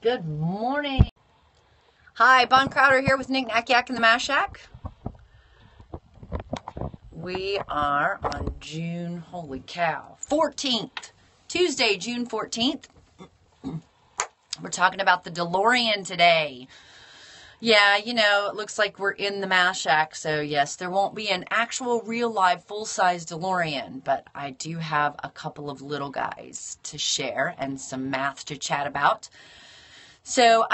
Good morning. Hi, Bon Crowder here with Nick Nack Yak in the Mash Shack. We are on June, holy cow, 14th. Tuesday, June 14th. We're talking about the Delorean today. Yeah, you know, it looks like we're in the Mash Shack, so yes, there won't be an actual real live full-size Delorean, but I do have a couple of little guys to share and some math to chat about. So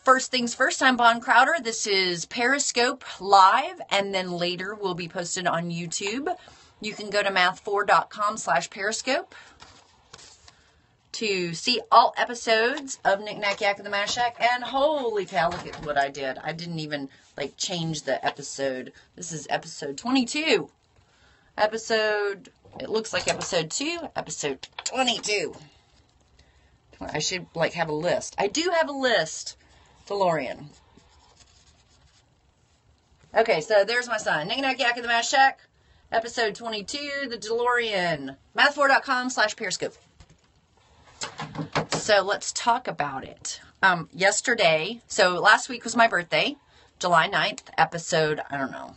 first things first, I'm Bon Crowder. This is Periscope Live, and then later will be posted on YouTube. You can go to math4.com/Periscope to see all episodes of Nick Nack Yak in the Mash Shack. And holy cow, look at what I did. I didn't even change the episode. This is episode 22. It looks like episode 2, episode 22. I should have a list. I do have a list. Delorean. Okay, so there's my sign. Nick Nack Yak in the Mash Shack. Episode 22, the Delorean. Math4.com/Periscope. So let's talk about it. Yesterday, so last week was my birthday. July 9th, episode, I don't know,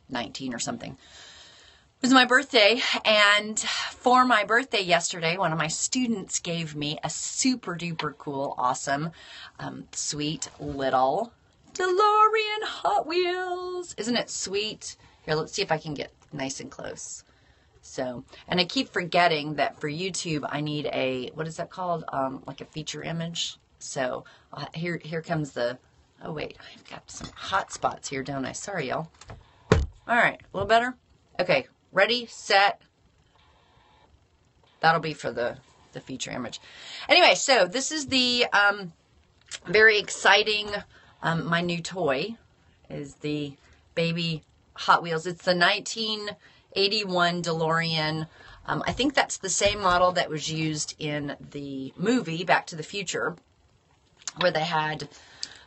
19 or something. It was my birthday, and for my birthday yesterday, one of my students gave me a super duper cool, awesome, sweet little DeLorean Hot Wheels. Isn't it sweet? Here, let's see if I can get nice and close. So, and I keep forgetting that for YouTube, I need a, what is that called? Like a feature image. So here comes the, oh wait, I've got some hot spots here, don't I? Sorry, y'all. All right, a little better? Okay. Ready, set. That'll be for the feature image. Anyway, so this is the very exciting, my new toy is the baby Hot Wheels. It's the 1981 DeLorean. I think that's the same model that was used in the movie Back to the Future, where they had,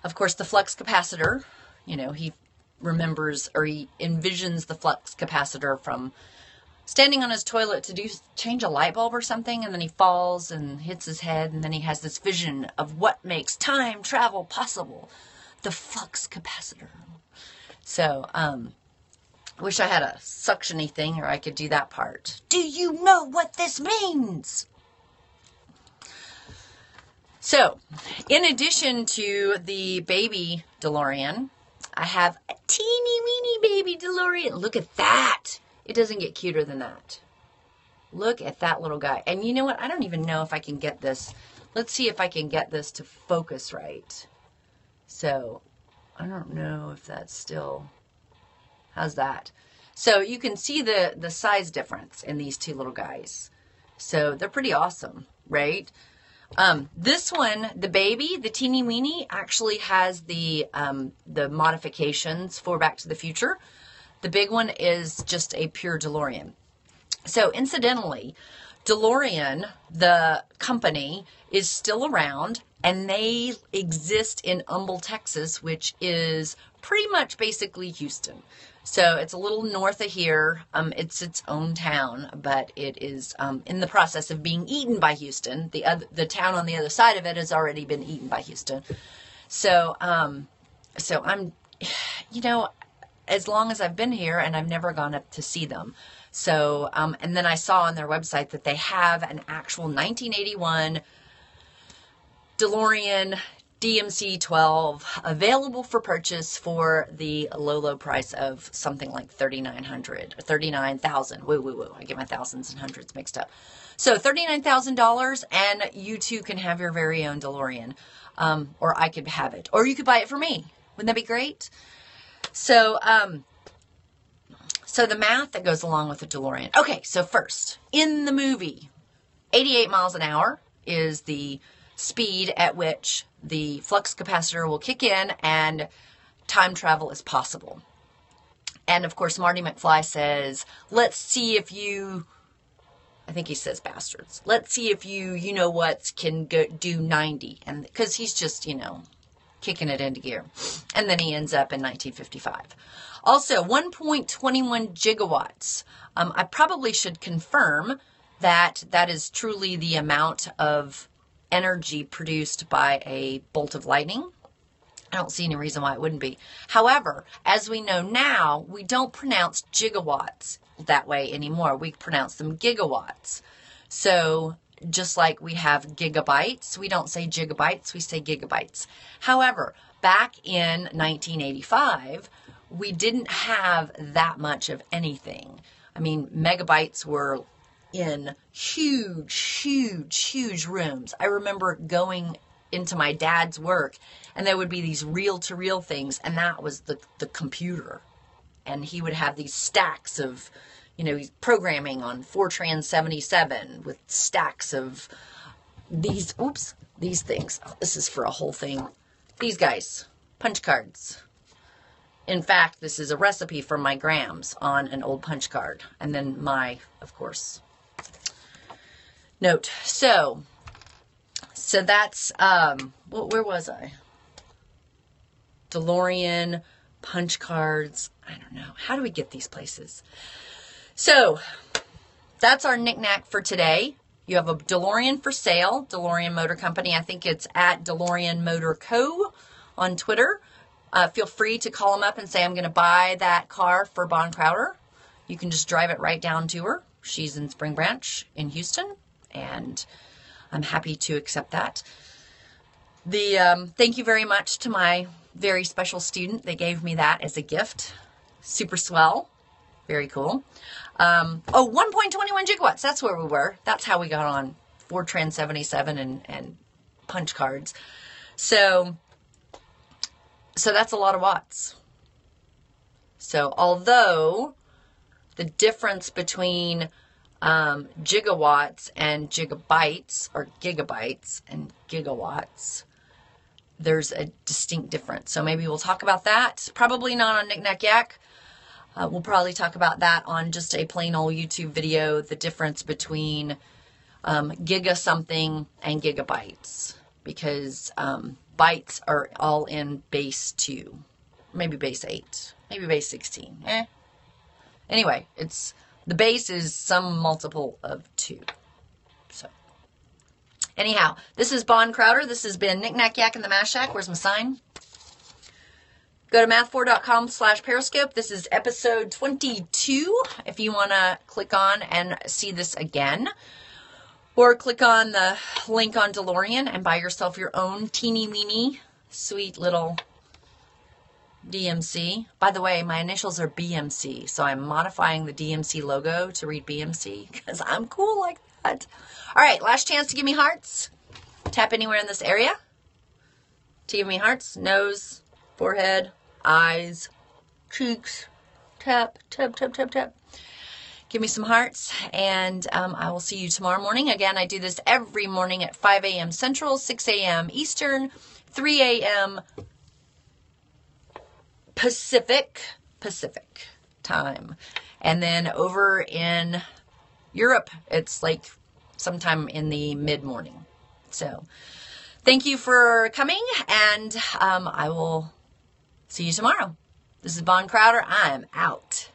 of course, the flux capacitor. You know, he remembers, or he envisions the flux capacitor from standing on his toilet to change a light bulb or something, and then he falls and hits his head, and then he has this vision of what makes time travel possible, the flux capacitor. So I wish I had a suction-y thing, or I could do that part. Do you know what this means? So in addition to the baby DeLorean, I have a teeny weeny baby DeLorean. Look at that. It doesn't get cuter than that. Look at that little guy. And you know what? I don't even know if I can get this. Let's see if I can get this to focus right. So I don't know if that's still, how's that? So you can see the size difference in these two little guys. So they're pretty awesome, right? This one, the baby, the teeny weeny, actually has the modifications for Back to the Future. The big one is just a pure DeLorean. So incidentally, DeLorean, the company, is still around, and they exist in Humble, Texas, which is pretty much basically Houston. So it's a little north of here. It's its own town, but it is in the process of being eaten by Houston. The town on the other side of it has already been eaten by Houston. So so I'm, you know, as long as I've been here, and I've never gone up to see them. So and then I saw on their website that they have an actual 1981 DeLorean DMC-12 available for purchase for the low price of something like $3,900 or $39,000. Woo. I get my thousands and hundreds mixed up. So $39,000, and you too can have your very own DeLorean. Or I could have it. Or you could buy it for me. Wouldn't that be great? So, so the math that goes along with the DeLorean. Okay, so first, in the movie, 88 miles an hour is the speed at which the flux capacitor will kick in and time travel is possible. And of course, Marty McFly says, let's see if you, I think he says bastards, let's see if you know what, can go do 90. And because he's just, you know, kicking it into gear. And then he ends up in 1955. Also, 1.21 gigawatts. I probably should confirm that that is truly the amount of energy produced by a bolt of lightning. I don't see any reason why it wouldn't be. However, as we know now, we don't pronounce gigawatts that way anymore. We pronounce them gigawatts. So just like we have gigabytes, we don't say gigabytes, we say gigabytes. However, back in 1985, we didn't have that much of anything. I mean, megabytes were in huge rooms. I remember going into my dad's work, and there would be these reel-to-reel things, and that was the computer. And he would have these stacks of, you know, he's programming on Fortran 77 with stacks of these, these things. Oh, this is for a whole thing. These guys, punch cards. In fact, this is a recipe from my grams on an old punch card. And then my, of course, note. So that's, where was I? DeLorean, punch cards. I don't know. How do we get these places? So that's our knickknack for today. You have a DeLorean for sale, DeLorean Motor Company. I think it's at DeLorean Motor Co. on Twitter. Feel free to call them up and say, I'm going to buy that car for Bon Crowder. You can just drive it right down to her. She's in Spring Branch in Houston, and I'm happy to accept that. Thank you very much to my very special student. They gave me that as a gift. Super swell. Very cool. 1.21 gigawatts. That's where we were. That's how we got on Fortran 77 and punch cards. So that's a lot of watts. So although the difference between gigawatts and gigabytes, or gigabytes and gigawatts, there's a distinct difference. So maybe we'll talk about that. Probably not on Knick Knack Yak. We'll probably talk about that on just a plain old YouTube video, the difference between giga something and gigabytes, because bytes are all in base 2, maybe base 8, maybe base 16. Anyway, the base is some multiple of 2. So anyhow, this is Bon Crowder. This has been Knick Knack Yak and the Mash Shack. Where's my sign? Go to math4.com/Periscope. This is episode 22. If you want to click on and see this again, or click on the link on DeLorean and buy yourself your own teeny weeny sweet little DMC. By the way, my initials are BMC, so I'm modifying the DMC logo to read BMC because I'm cool like that. All right, last chance to give me hearts. Tap anywhere in this area to give me hearts. Nose, forehead, eyes, cheeks. Tap, tap, tap, tap, tap. Give me some hearts, and I will see you tomorrow morning. Again, I do this every morning at 5 a.m. Central, 6 a.m. Eastern, 3 a.m. Pacific time. And then over in Europe, it's like sometime in the mid-morning. So thank you for coming, and I will see you tomorrow. This is Bon Crowder. I am out.